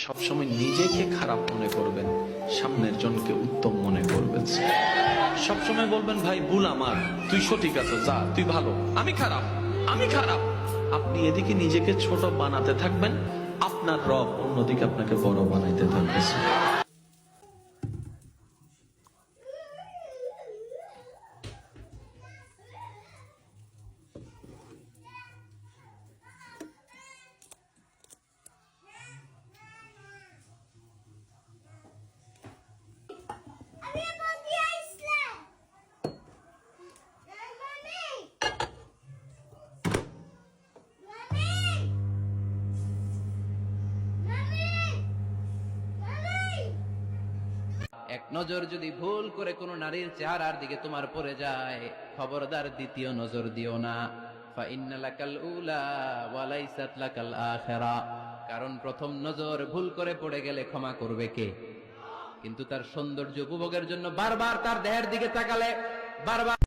সবসময় নিজেকে খারাপ মনে করবেন, সামনের জনকে উত্তম মনে করবেন। সবসময় বলবেন ভাই ভুল আমার, তুই সঠিক আছো, যা তুই ভালো, আমি খারাপ, আমি খারাপ। আপনি এদিকে নিজেকে ছোট বানাতে থাকবেন, আপনার রব অন্যদিকে আপনাকে বড় বানাইতে থাকবে। এক নজর যদি ভুল করে কোনো নারীর চেহারার দিকে তোমার পড়ে যায়, খবরদার দ্বিতীয় নজর দিও না। ফাইন্না লাকাল উলা ওয়া লাইসাত লাকাল আখিরা। কারণ প্রথম নজর ভুল করে পড়ে গেলে ক্ষমা করবে কে? কিন্তু তার সৌন্দর্য উপভোগের জন্য বারবার তার দেহের দিকে তাকালে, বারবার